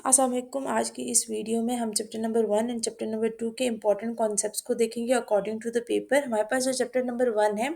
अस्सलाम वालेकुम। आज की इस वीडियो में हम chapter number 1 and chapter number 2 के इंपॉर्टेंट कॉन्सेप्ट्स को देखेंगे अकॉर्डिंग टू द पेपर। हमारे पास जो चैप्टर नंबर 1 है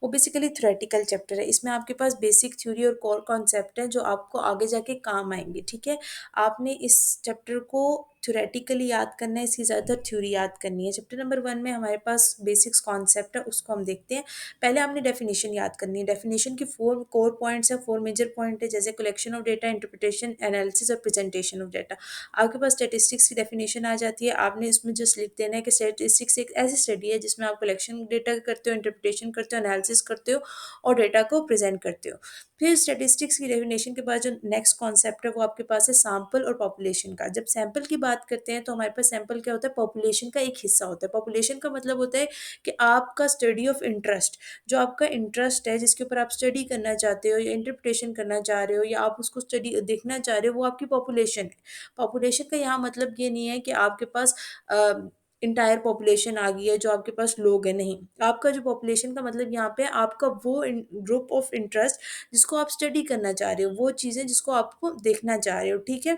वो बेसिकली थ्योरेटिकल चैप्टर है। इसमें आपके पास बेसिक थ्योरी और कोर कॉन्सेप्ट है जो आपको आगे जाके काम आएंगे। ठीक है, आपने इस चैप्टर को थ्योरेटिकली याद करना है, इसकी ज़्यादातर थ्योरी याद करनी है। चैप्टर नंबर 1 में हमारे पास बेसिक्स कॉन्सेप्ट है, उसको हम देखते हैं। पहले आपने डेफिनेशन याद करनी है। डेफिनेशन की 4 कोर पॉइंट्स है, 4 मेजर पॉइंट है, जैसे collection of data, interpretation, analysis और प्रेजेंटेशन ऑफ डेटा। आपके पास स्टैटिस्टिक्स की डेफिनेशन आ जाती है। आपने इसमें जस्ट लिख देना है कि स्टैटिस्टिक्स एक ऐसी स्टडी है जिसमें आप कलेक्शन डेटा करते हो, इंटरप्रिटेशन करते हो, एनालिसिस करते हो और डेटा को प्रेजेंट करते हो। फिर स्टैटिस्टिक्स की डेफिनेशन के बाद जो नेक्स्ट कॉन्सेप्ट है वो आपके पास है सैम्पल और पॉपुलेशन का। जब सैम्पल की बात करते हैं तो हमारे पास सैम्पल क्या होता है, पॉपुलेशन का एक हिस्सा होता है। पॉपुलेशन का मतलब होता है कि आपका स्टडी ऑफ इंटरेस्ट, जो आपका इंटरेस्ट है जिसके ऊपर आप स्टडी करना चाहते हो या इंटरप्रिटेशन करना चाह रहे हो या आप उसको स्टडी देखना चाह रहे हो, वो आपकी पॉपुलेशन है। पॉपुलेशन का यहाँ मतलब ये नहीं है कि आपके पास इंटायर पॉपुलेशन आ गई है जो आपके पास लोग हैं, नहीं। आपका जो पॉपुलेशन का मतलब यहाँ पे आपका वो ग्रुप ऑफ इंटरेस्ट जिसको आप स्टडी करना चाह रहे हो, वो चीज़ें जिसको आपको देखना चाह रहे हो। ठीक है,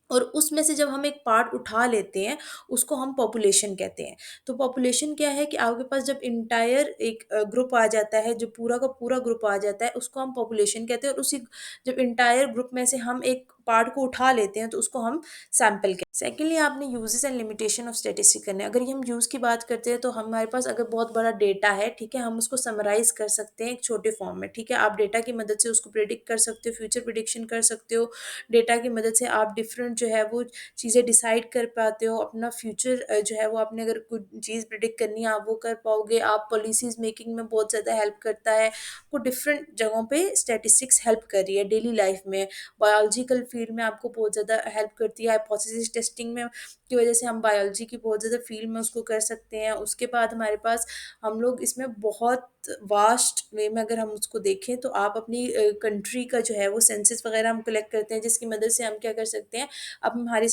और उसमें से जब हम एक पार्ट उठा लेते हैं उसको हम पॉपुलेशन कहते हैं। तो पॉपुलेशन क्या है कि आपके पास जब इंटायर एक ग्रुप आ जाता है, जो पूरा का पूरा ग्रुप आ जाता है, उसको हम पॉपुलेशन कहते हैं। और उसी जब इंटायर ग्रुप में से हम एक पार्ट को उठा लेते हैं तो उसको हम सैंपल कहते हैं। सेकेंडली आपने uses and limitation of statistic करने हैं। अगर ये हम यूज़ की बात करते हैं तो हमारे पास अगर बहुत बड़ा डेटा है, ठीक है, हम उसको समराइज कर सकते हैं एक छोटे फॉर्म में। ठीक है, आप डेटा की मदद से उसको प्रिडिक्ट कर सकते हो, फ्यूचर प्रिडिक्शन कर सकते हो। डेटा की मदद से आप डिफरेंट जो है वो चीज़ें डिसाइड कर पाते हो। अपना फ्यूचर जो है वो आपने अगर कुछ चीज़ प्रिडिक्ट करनी है आप वो कर पाओगे। आप पॉलिसीज़ मेकिंग में बहुत ज़्यादा हेल्प करता है। वो डिफरेंट जगहों पे स्टैटिस्टिक्स हेल्प कर रही है डेली लाइफ में। बायोलॉजिकल फील्ड में आपको बहुत ज़्यादा हेल्प करती है। हाइपोथेसिस टेस्टिंग में की वजह से हम बायोलॉजी की बहुत ज़्यादा फील्ड में उसको कर सकते हैं। उसके बाद हमारे पास हम लोग इसमें बहुत वास्ट वे में अगर हम उसको देखें तो आप अपनी कंट्री का जो है वो सेंसस वगैरह हम कलेक्ट करते हैं, जिसकी मदद से हम क्या कर सकते हैं, अब हमारी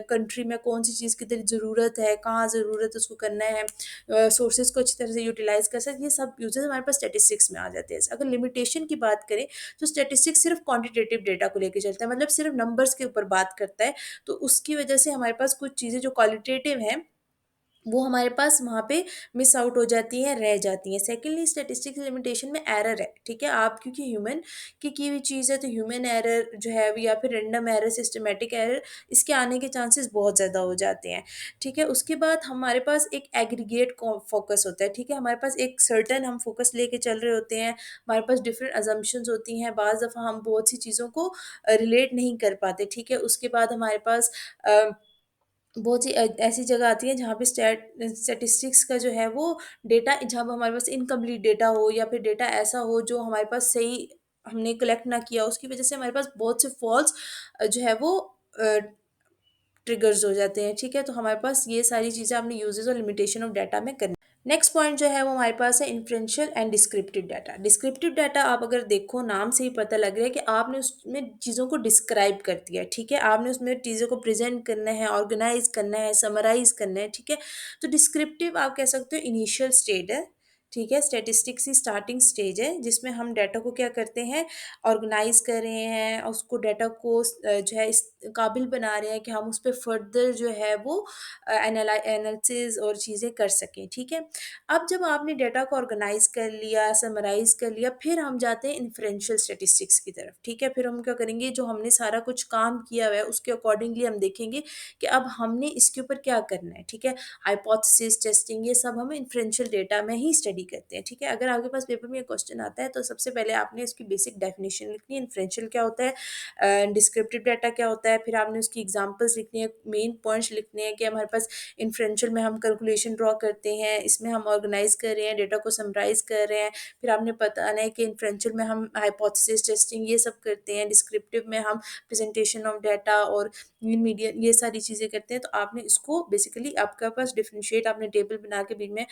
कंट्री में कौन सी चीज़ की ज़रूरत है, कहाँ ज़रूरत है, उसको करना है, सोर्सेज को अच्छी तरह से यूटिलाइज कर सकते हैं। ये सब यूजेस हमारे पास स्टैटिस्टिक्स में आ जाते हैं। अगर लिमिटेशन की बात करें तो स्टैटिस्टिक्स सिर्फ क्वांटिटेटिव डेटा को लेकर चलता है, मतलब सिर्फ नंबर्स के ऊपर बात करता है। तो उसकी वजह से हमारे पास कुछ चीज़ें जो क्वालिटेटिव हैं वो हमारे पास वहाँ पे मिस आउट हो जाती हैं, रह जाती हैं। सेकेंडली स्टैटिस्टिक्स लिमिटेशन में एरर है। ठीक है, आप क्योंकि ह्यूमन की हुई चीज़ है तो ह्यूमन एरर जो है या फिर रैंडम एरर, सिस्टमैटिक एरर, इसके आने के चांसेस बहुत ज़्यादा हो जाते हैं। ठीक है, उसके बाद हमारे पास एक एग्रीगेट फोकस होता है। ठीक है, हमारे पास एक सर्टन हम फोकस लेके चल रहे होते हैं। हमारे पास डिफरेंट अजम्पशंस होती हैं, बाज़ दफ़ा हम बहुत सी चीज़ों को रिलेट नहीं कर पाते। ठीक है, उसके बाद हमारे पास बहुत सी ऐसी जगह आती है जहाँ पे स्टैटिस्टिक्स का जो है वो डेटा, जहाँ पे हमारे पास इनकम्प्लीट डेटा हो या फिर डेटा ऐसा हो जो हमारे पास सही हमने कलेक्ट ना किया, उसकी वजह से हमारे पास बहुत से फॉल्स जो है वो ट्रिगर्स हो जाते हैं। ठीक है, तो हमारे पास ये सारी चीज़ें आपने यूजेस और लिमिटेशन ऑफ डाटा में करनी। नेक्स्ट पॉइंट जो है वो हमारे पास है inferential and descriptive data. Descriptive data आप अगर देखो नाम से ही पता लग रहा है कि आपने उसमें चीज़ों को डिस्क्राइब कर दिया है। ठीक है, आपने उसमें चीज़ों को प्रेजेंट करना है, ऑर्गेनाइज करना है, समराइज करना है। ठीक है, तो डिस्क्रिप्टिव आप कह सकते हो इनिशियल स्टेज है। ठीक है, स्टैटिस्टिक्स की स्टार्टिंग स्टेज है जिसमें हम डाटा को क्या करते हैं, ऑर्गेनाइज कर रहे हैं, और उसको डाटा को जो है इस काबिल बना रहे हैं कि हम उस पर फर्दर जो है वो एनालिसिस और चीज़ें कर सकें। ठीक है, अब जब आपने डाटा को ऑर्गेनाइज कर लिया, समराइज कर लिया, फिर हम जाते हैं इन्फ्रेंशियल स्टैटिस्टिक्स की तरफ। ठीक है, फिर हम क्या करेंगे, जो हमने सारा कुछ काम किया हुआ है उसके अकॉर्डिंगली हम देखेंगे कि अब हमने इसके ऊपर क्या करना है। ठीक है, हाइपोथेसिस टेस्टिंग ये सब हम इन्फ्रेंशियल डेटा में ही स्टडी करते हैं। ठीक है, अगर आपके पास पेपर में ये क्वेश्चन आता है तो सबसे पहले आपने इसकी बेसिक डेफिनेशन लिखनी है, इन्फ्रेंशियल क्या होता है, डिस्क्रिप्टिव डाटा क्या होता है, फिर आपने उसकी एग्जांपल्स लिखनी है, मेन पॉइंट्स लिखने हैं कि हमारे पास इन्फ्रेंशियल में हम कैलकुलेशन ड्रॉ करते हैं, इसमें हम ऑर्गेनाइज कर रहे हैं, डेटा को समराइज कर रहे हैं। फिर आपने बताना है कि इन्फ्रेंशियल में हम हाइपोथेसिस टेस्टिंग ये सब करते हैं, डिस्क्रिप्टिव में हम प्रेजेंटेशन ऑफ डाटा और मीन मीडियन ये सारी चीज़ें करते हैं। तो आपने इसको बेसिकली आपके पास डिफरेंशिएट आपने टेबल बना के बीच में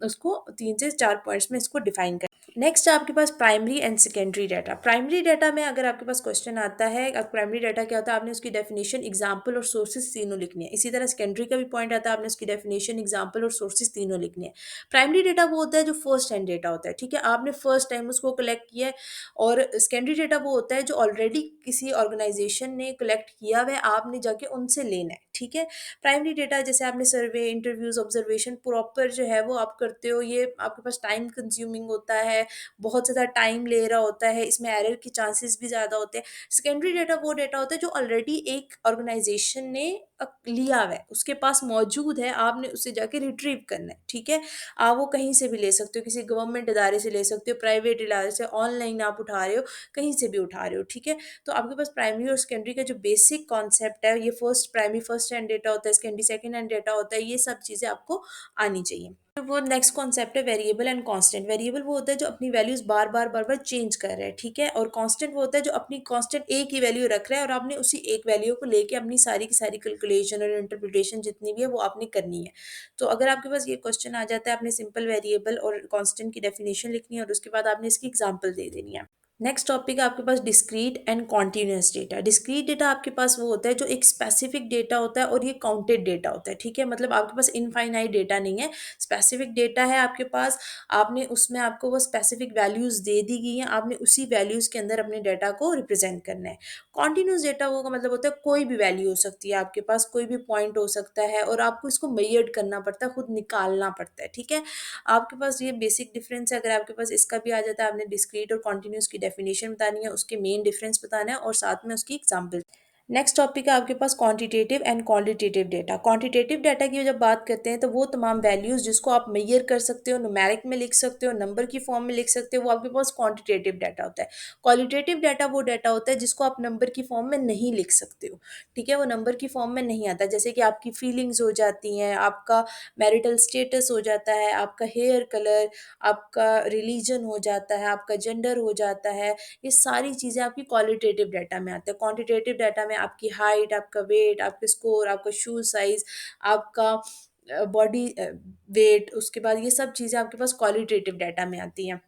उसको 3 से 4 पॉइंट्स में इसको डिफाइन कर। नेक्स्ट आपके पास primary and secondary data. Primary data में अगर आपके पास क्वेश्चन आता है, अब प्राइमरी डाटा क्या होता है, आपने उसकी डेफिनेशन, एग्जांपल और सोर्सेज तीनों लिखनी है। इसी तरह सेकेंडरी का भी पॉइंट आता है, आपने उसकी डेफिनेशन, एग्जांपल और सोर्सेज तीनों लिखनी है। प्राइमरी डाटा वो होता है जो फर्स्ट हैंड डेटा होता है, ठीक है, आपने फर्स्ट टाइम उसको कलेक्ट किया है। और सेकेंडरी डाटा वो होता है जो ऑलरेडी किसी ऑर्गेनाइजेशन ने कलेक्ट किया हुआ है, आपने जाके उनसे लेना है, ठीक है। प्राइमरी डेटा जैसे आपने सर्वे, इंटरव्यूज, ऑब्जर्वेशन प्रॉपर जो है वो आप करते हो, ये आपके पास टाइम कंज्यूमिंग होता है, बहुत ज़्यादा टाइम ले रहा होता है, इसमें एरर के चांसेस भी ज़्यादा होते हैं। सेकेंडरी डेटा वो डेटा होता है जो ऑलरेडी एक ऑर्गेनाइजेशन ने लिया हुआ है, उसके पास मौजूद है, आपने उससे जाके रिट्रीव करना है, ठीक है। आप वो कहीं से भी ले सकते हो, किसी गवर्नमेंट इदारे से ले सकते हो, प्राइवेट इदारे से, ऑनलाइन आप उठा रहे हो, कहीं से भी उठा रहे हो, ठीक है। तो आपके पास प्राइमरी और सेकेंडरी का जो बेसिक कॉन्सेप्ट है, ये first primary first hand data होता है, सेकेंडरी सेकेंड हैंड डेटा होता है, ये सब चीज़ें आपको आनी चाहिए। तो वो नेक्स्ट कॉन्सेप्ट है वेरिएबल एंड कांस्टेंट। वेरिएबल वो होता है जो अपनी वैल्यूज बार बार चेंज कर रहा है, ठीक है। और कांस्टेंट वो होता है जो अपनी कांस्टेंट एक ही वैल्यू रख रहा है और आपने उसी एक वैल्यू को लेके अपनी सारी की सारी कैलकुलेशन और इंटरप्रिटेशन जितनी भी है वो आपने करनी है। तो अगर आपके पास ये क्वेश्चन आ जाता है, आपने सिंपल वेरिएबल और कांस्टेंट की डेफिनेशन लिखनी है और उसके बाद आपने इसकी एग्जांपल दे देनी है। नेक्स्ट टॉपिक है आपके पास discrete and continuous data. Discrete data आपके पास वो होता है जो एक स्पेसिफिक डेटा होता है और ये काउंटेड डेटा होता है, ठीक है। मतलब आपके पास इनफाइनाइट डेटा नहीं है, स्पेसिफिक डेटा है आपके पास, आपने उसमें आपको वो स्पेसिफिक वैल्यूज़ दे दी गई हैं, आपने उसी वैल्यूज़ के अंदर अपने डेटा को रिप्रेजेंट करना है। कॉन्टिन्यूस डेटा वो का मतलब होता है कोई भी वैल्यू हो सकती है, आपके पास कोई भी पॉइंट हो सकता है और आपको इसको मेजर करना पड़ता है, खुद निकालना पड़ता है, ठीक है। आपके पास ये बेसिक डिफरेंस है। अगर आपके पास इसका भी आ जाता है, आपने डिस्क्रीट और कॉन्टिन्यूस की डेफिनेशन बतानी है, उसके मेन डिफरेंस बताना है और साथ में उसकी एग्जाम्पल। नेक्स्ट टॉपिक है आपके पास quantitative and qualitative data. Quantitative data की जब बात करते हैं तो वो तमाम वैल्यूज जिसको आप मेजर कर सकते हो, न्यूमेरिक में लिख सकते हो, नंबर की फॉर्म में लिख सकते हो, वो आपके पास क्वांटिटेटिव डाटा होता है। क्वालिटेटिव डाटा वो डाटा होता है जिसको आप नंबर की फॉर्म में नहीं लिख सकते हो, ठीक है, वो नंबर की फॉर्म में नहीं आता। जैसे कि आपकी फीलिंग्स हो जाती हैं, आपका मैरिटल स्टेटस हो जाता है, आपका हेयर कलर, आपका रिलीजन हो जाता है, आपका जेंडर हो जाता है, ये सारी चीज़ें आपकी क्वालिटेटिव डाटा में आती है। क्वांटिटेटिव डाटा में आपकी हाइट, आपका वेट, आपके स्कोर, आपका शूज साइज, आपका बॉडी वेट, उसके बाद ये सब चीज़ें आपके पास क्वालिटेटिव डाटा में आती हैं।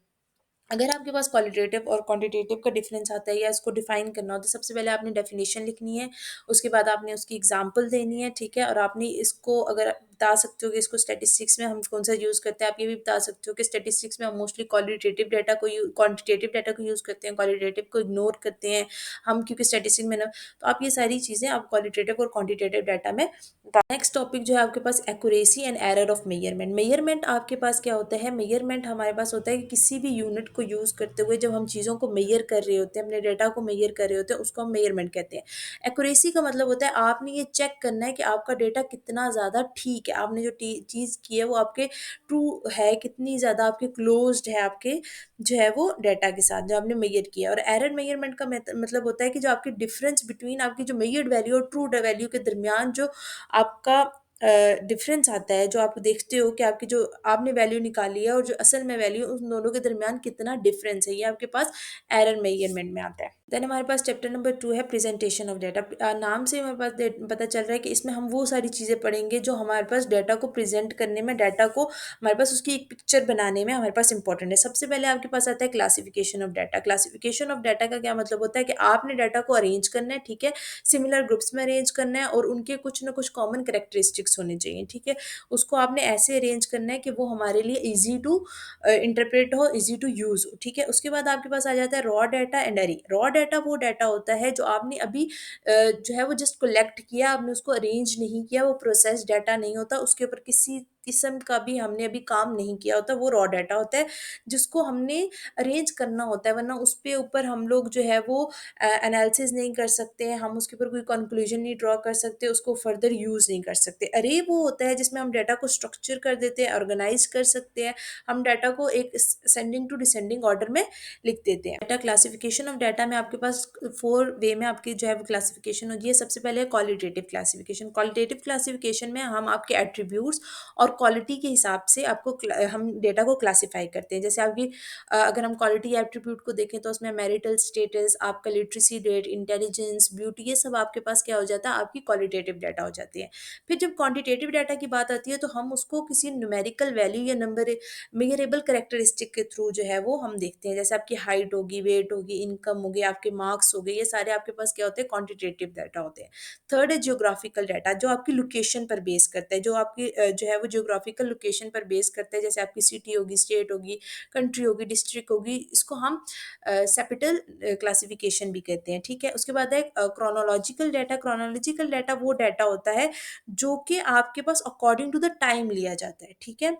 अगर आपके पास क्वालिटेटिव और क्वांटिटेटिव का डिफरेंस आता है या इसको डिफाइन करना हो, तो सबसे पहले आपने डेफिनेशन लिखनी है, उसके बाद आपने उसकी एग्जांपल देनी है, ठीक है। और आपने इसको अगर बता सकते हो कि इसको स्टैटिस्टिक्स में हम कौन सा यूज़ करते हैं, आप ये भी बता सकते हो कि स्टैटिस्टिक्स में हम मोस्टली क्वालिटेटिव डाटा को क्वांटिटेटिव डाटा को यूज़ करते हैं, क्वालिटेटिव को इग्नोर करते हैं हम, क्योंकि स्टैटिस्टिक्स में ना, तो आप ये सारी चीज़ें आप क्वालिटेटिव और क्वांटिटेटिव डाटा में। नेक्स्ट टॉपिक जो है आपके पास accuracy and error of measurement. Measurement आपके पास क्या होता है, मेजरमेंट हमारे पास होता है कि किसी भी यूनिट को यूज़ करते हुए जब हम चीज़ों को मेजर कर रहे होते हैं, अपने डेटा को मेजर कर रहे होते हैं, उसको हम मेजरमेंट कहते हैं। एक्यूरेसी का मतलब होता है आपने ये चेक करना है कि आपका डेटा कितना ज़्यादा ठीक है, आपने जो चीज़ की है वो आपके ट्रू है, कितनी ज़्यादा आपके क्लोज्ड है, आपके जो है वो डेटा के साथ जो आपने मेजर किया। और एरर मेजरमेंट का मतलब होता है कि जो आपकी डिफरेंस बिटवीन आपकी जो मेजर्ड वैल्यू और ट्रू वैल्यू के दरमियान जो आपका डिफरेंस आता है, जो आप देखते हो कि आपकी जो आपने वैल्यू निकाली है और जो असल में वैल्यू, उन दोनों के दरमियान कितना डिफरेंस है, ये आपके पास एरर मेजरमेंट में आता है। देन हमारे पास चैप्टर नंबर 2 है प्रेजेंटेशन ऑफ डाटा। नाम से हमारे पास पता चल रहा है कि इसमें हम वो सारी चीज़ें पढ़ेंगे जो हमारे पास डाटा को प्रेजेंट करने में, डाटा को हमारे पास उसकी एक पिक्चर बनाने में हमारे पास इंपॉर्टेंट है। सबसे पहले आपके पास आता है classification of data. Classification of data का क्या मतलब होता है कि आपने डाटा को अरेंज करना है, ठीक है, सिमिलर ग्रुप्स में अरेंज करना है और उनके कुछ ना कुछ कॉमन करेक्टरिस्टिक्स होने चाहिए, ठीक है। उसको आपने ऐसे अरेंज करना है कि वो हमारे लिए ईजी टू इंटरप्रेट हो, ईजी टू यूज़ हो, ठीक है। उसके बाद आपके पास आ जाता है रॉ डाटा एंड एरी। रॉ डाटा वो डाटा होता है जो आपने अभी जो है वो जस्ट कलेक्ट किया, आपने उसको अरेंज नहीं किया, वो प्रोसेस डाटा नहीं होता, उसके ऊपर किसी किस्म का भी हमने अभी काम नहीं किया होता, वो रॉ डाटा होता है जिसको हमने अरेंज करना होता है, वरना उस पे ऊपर हम लोग जो है वो एनालिसिस नहीं कर सकते हैं, हम उसके ऊपर कोई कंक्लूजन नहीं ड्रॉ कर सकते, उसको फर्दर यूज़ नहीं कर सकते। अरे वो होता है जिसमें हम डाटा को स्ट्रक्चर कर देते हैं, ऑर्गेनाइज कर सकते हैं, हम डाटा को एक असेंडिंग टू डिसेंडिंग ऑर्डर में लिख देते हैं। डाटा क्लासिफिकेशन ऑफ डाटा में आपके पास 4 वे में आपकी जो है वो क्लासिफिकेशन होती है। सबसे पहले क्वालिटेटिव क्लासिफिकेशन। क्वालिटेटिव क्लासिफिकेशन में हम आपके एट्रीब्यूट्स और क्वालिटी के हिसाब से आपको हम डेटा को क्लासिफाई करते हैं। जैसे आपकी अगर हम क्वालिटी एट्रीब्यूट को देखें तो उसमें मैरिटल स्टेटस, आपका लिटरेसी रेट, इंटेलिजेंस, ब्यूटी, ये सब आपके पास क्या हो जाता है, आपकी क्वालिटेटिव डाटा हो जाती है। फिर जब क्वांटिटेटिव डाटा की बात आती है तो हम उसको किसी न्यूमेरिकल वैल्यू या नंबर मेजरेबल करेक्टरिस्टिक के थ्रू जो है वो हम देखते हैं। जैसे आपकी हाइट होगी, वेट होगी, इनकम होगी, आपके मार्क्स हो गए, ये सारे आपके पास क्या होते हैं, क्वांटिटेटिव डाटा होते हैं। थर्ड है जियोग्राफिकल डाटा, जो आपकी लोकेशन पर बेस करता है, जो आपकी जो है वो जियोग्राफिकल लोकेशन पर बेस करता है। जैसे आपकी सिटी होगी, स्टेट होगी, कंट्री होगी, डिस्ट्रिक्ट होगी, इसको हम सेपिटल क्लासिफिकेशन भी कहते हैं। ठीक है, उसके बाद है क्रोनोलॉजिकल डाटा। क्रोनोलॉजिकल डाटा वो डाटा होता है जो कि आपके पास अकॉर्डिंग टू द टाइम लिया जाता है। ठीक है,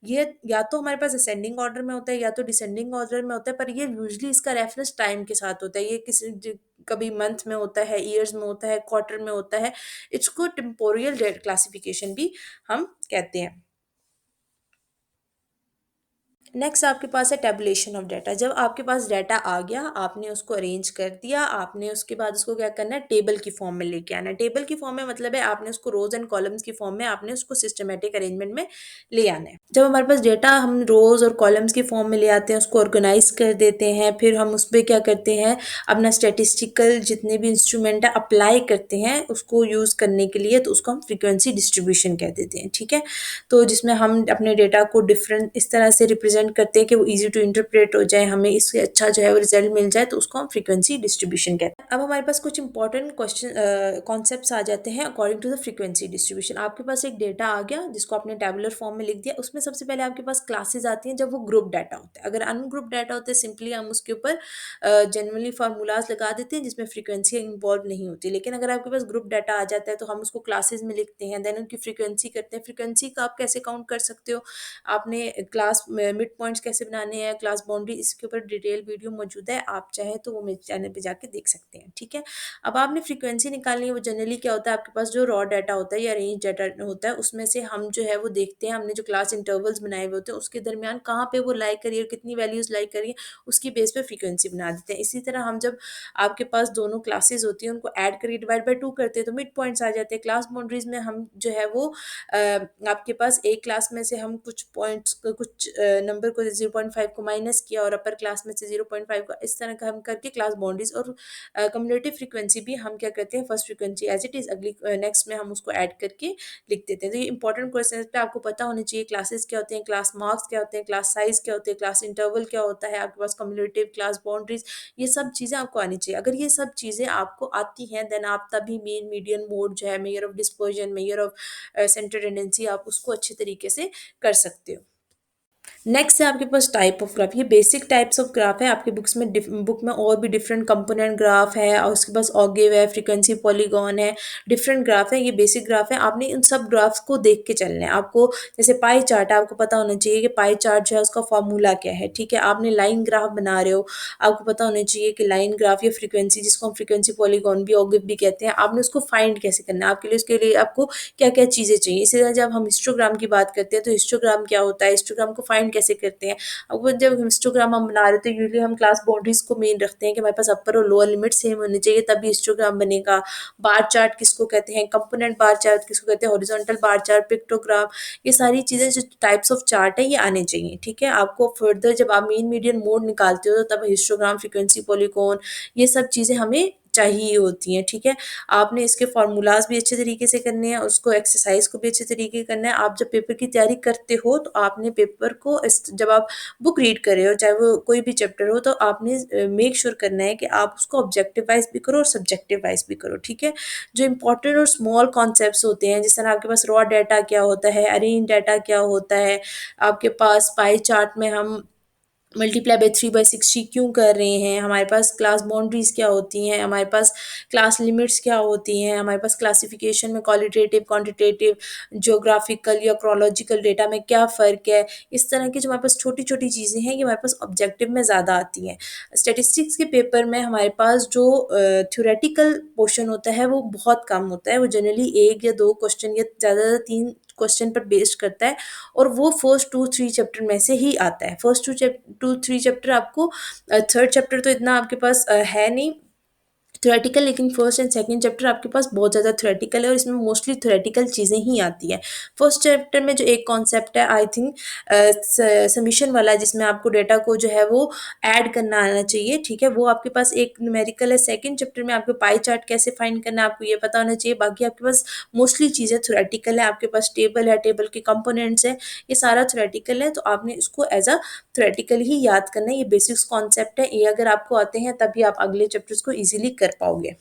ये या तो हमारे पास असेंडिंग ऑर्डर में होता है या तो डिसेंडिंग ऑर्डर में होता है, पर ये यूजली इसका रेफरेंस टाइम के साथ होता है। ये कभी मंथ में होता है, ईयर्स में होता है, क्वार्टर में होता है। इसको टेम्पोरियल क्लासिफिकेशन भी हम कहते हैं। नेक्स्ट आपके पास है टेबुलेशन ऑफ डाटा। जब आपके पास डाटा आ गया, आपने उसको अरेंज कर दिया, आपने उसके बाद उसको क्या करना है, टेबल की फॉर्म में लेके आना है। टेबल की फॉर्म में मतलब है आपने उसको रोज एंड कॉलम्स की फॉर्म में आपने उसको सिस्टमेटिक अरेंजमेंट में ले आना है। जब हमारे पास डेटा हम रोज और कॉलम्स की फॉर्म में ले आते हैं, उसको ऑर्गेनाइज कर देते हैं, फिर हम उस पर क्या करते हैं, अपना स्टेटिस्टिकल जितने भी इंस्ट्रूमेंट है अप्लाई करते हैं उसको यूज करने के लिए, तो उसको हम फ्रीक्वेंसी डिस्ट्रीब्यूशन कह देते हैं। ठीक है, तो जिसमें हम अपने डेटा को डिफरेंट इस तरह से रिप्रेजेंट करते हैं कि वो इजी टू इंटरप्रेट हो जाए, हमें इससे अच्छा जो है वो रिजल्ट मिल जाए, तो उसको हम फ्रीक्वेंसी डिस्ट्रीब्यूशन कहते हैं। अब हमारे पास कुछ इंपॉर्टेंट क्वेश्चन कॉन्सेप्ट्स आ जाते हैं according to the frequency distribution. आपके पास एक डेटा आ गया जिसको आपने टेबुलर फॉर्म में लिख दिया, उसमें सबसे पहले आपके पास क्लासेस आती हैं जब वो ग्रुप डाटा होता है। अगर अनग्रुप डाटा होता है, सिंपली हम उसके ऊपर जनरली फार्मूलाज लगा देते हैं जिसमें फ्रीक्वेंसी इन्वॉल्व नहीं होती। लेकिन अगर आपके पास ग्रुप डाटा आ जाता है तो हम उसको क्लासेस में लिखते हैं, देन उनकी फ्रीक्वेंसी करते हैं। फ्रीक्वेंसी का आप कैसे काउंट कर सकते हो, आपने क्लास मिड पॉइंट्स कैसे बनाने हैं, क्लास बाउंड्री, इसके ऊपर डिटेल वीडियो मौजूद है, आप चाहें तो वो मेरे चैनल पे जाके देख सकते हैं। ठीक है, अब आपने फ्रीक्वेंसी निकालनी है। वो जनरली क्या होता है, आपके पास जो रॉ डाटा होता है या रेंज डाटा होता है, उसमें से हम जो है वो देखते हैं, हमने जो क्लास इंटरवल्स बनाए हुए होते हैं उसके दरमियान कहाँ पे वो लाई करिए, कितनी वैल्यूज लाई करिए, उसकी बेस पे फ्रीक्वेंसी बना देते हैं। इसी तरह हम जब आपके पास दोनों क्लासेस होती हैं उनको ऐड करिए, डिवाइड बाई 2 करते हैं तो मिड पॉइंट्स आ जाते हैं। क्लास बाउंड्रीज में हम जो है वो आपके पास एक क्लास में से हम कुछ पॉइंट्स कुछ नंबर को 0.5 को माइनस किया और अपर क्लास में से 0.5 का, इस तरह का हम करके क्लास बाउंड्रीज और कम्युलेटिव फ्रीक्वेंसी भी हम क्या करते हैं, first frequency as it is अगली नेक्स्ट में हम उसको ऐड करके लिख देते हैं। तो ये इंपॉर्टेंट क्वेश्चन पे आपको पता होना चाहिए क्लासेस क्या होते हैं, क्लास मार्क्स क्या होते हैं, क्लास साइज क्या होते हैं, क्लास इंटरवल क्या होता है, आपके पास कम्युलेटिव, क्लास बाउंड्रीज, ये सब चीज़ें आपको आनी चाहिए। अगर ये सब चीज़ें आपको आती हैं देन आप तभी मेन मीडियन मोड जो है, measure of dispersion, measure of centre tendency, आप उसको अच्छे तरीके से कर सकते हो। नेक्स्ट है आपके पास टाइप ऑफ ग्राफ। ये बेसिक टाइप्स ऑफ ग्राफ है। आपके बुक में और भी डिफरेंट कंपोनेंट ग्राफ है और उसके पास ऑगिव है, फ्रीक्वेंसी पॉलीगॉन है, डिफरेंट ग्राफ है। ये बेसिक ग्राफ है, आपने इन सब ग्राफ्स को देख के चलना है। आपको जैसे पाई चार्ट है, आपको पता होना चाहिए कि पाई चार्ट जो है उसका फॉर्मूला क्या है। ठीक है, आपने लाइन ग्राफ बना रहे हो, आपको पता होना चाहिए कि लाइन ग्राफ या फ्रीक्वेंसी, जिसको हम फ्रीक्वेंसी पॉलीगॉन भी ऑगिव भी कहते हैं, आपने उसको फाइंड कैसे करना है, आपके लिए उसके लिए आपको क्या क्या चीज़ें चाहिए। इसी तरह जब हम हिस्टोग्राम की बात करते हैं तो हिस्टोग्राम क्या होता है, हिस्टोग्राम को फाइंड कैसे करते हैं। अब वो जब हिस्टोग्राम हम बना रहे थे, यूजली हम क्लास बाउंड्रीज को मेन रखते हैं कि हमारे पास अपर और लोअर लिमिट सेम होनी चाहिए तभी हिस्टोग्राम बनेगा। बार चार्ट किसको कहते हैं, कंपोनेंट बार चार्ट किसको कहते हैं, हॉरिजॉन्टल बार चार्ट, पिक्टोग्राम, ये सारी चीज़ें जो टाइप्स ऑफ चार्ट है ये आने चाहिए। ठीक है, आपको फर्दर जब आप मीन मीडियन मोड निकालते हो तो तब हिस्टोग्राम, फ्रीक्वेंसी पॉलीगॉन, ये सब चीज़ें हमें चाहिए होती हैं। ठीक है, आपने इसके फार्मूलाज भी अच्छे तरीके से करने हैं, उसको एक्सरसाइज को भी अच्छे तरीके करना है। आप जब पेपर की तैयारी करते हो तो आपने पेपर को जब आप बुक रीड कर रहे हो, चाहे वो कोई भी चैप्टर हो, तो आपने मेक श्योर करना है कि आप उसको ऑब्जेक्टिव वाइज भी करो और सब्जेक्टिव वाइज भी करो। ठीक है, जो इंपॉर्टेंट और स्मॉल कॉन्सेप्ट्स होते हैं, जिस तरह आपके पास रॉ डाटा क्या होता है, अरेंज डाटा क्या होता है, आपके पास पाई चार्ट में हम मल्टीप्लाई बाई 3/60 क्यों कर रहे हैं, हमारे पास क्लास बाउंड्रीज क्या होती हैं, हमारे पास क्लास लिमिट्स क्या होती हैं, हमारे पास क्लासिफिकेशन में क्वालिटेटिव, क्वांटिटेटिव, ज्योग्राफिकल या क्रोलॉजिकल डेटा में क्या फ़र्क है, इस तरह की जो हमारे पास छोटी छोटी चीज़ें हैं ये हमारे पास ऑब्जेक्टिव में ज़्यादा आती हैं। स्टेटिस्टिक्स के पेपर में हमारे पास जो थ्योरेटिकल पोर्शन होता है वो बहुत कम होता है, वो जनरली 1 या 2 क्वेश्चन या ज़्यादा 3 क्वेश्चन पर बेस्ड करता है और वो फर्स्ट 2-3 चैप्टर में से ही आता है। फर्स्ट 2-3 चैप्टर आपको, थर्ड चैप्टर तो इतना आपके पास है नहीं, थ्योरेटिकल, लेकिन फर्स्ट एंड सेकंड चैप्टर आपके पास बहुत ज़्यादा थ्योरेटिकल है और इसमें मोस्टली थ्योरेटिकल चीज़ें ही आती हैं। फर्स्ट चैप्टर में जो एक कॉन्सेप्ट है आई थिंक समीशन वाला, जिसमें आपको डेटा को जो है वो ऐड करना आना चाहिए, ठीक है, वो आपके पास एक न्यूमेरिकल है। सेकंड चैप्टर में आपको पाई चार्ट कैसे फाइंड करना है आपको ये पता होना चाहिए। बाकी आपके पास मोस्टली चीज़ें थ्योरेटिकल है, आपके पास टेबल है, टेबल के कंपोनेंट्स है, ये सारा थ्योरेटिकल है, तो आपने इसको एज अ थ्योरेटिकल ही याद करना है। ये बेसिक्स कॉन्सेप्ट है, ये अगर आपको आते हैं तभी आप अगले चैप्टर्स को इजीली कर पाओगे।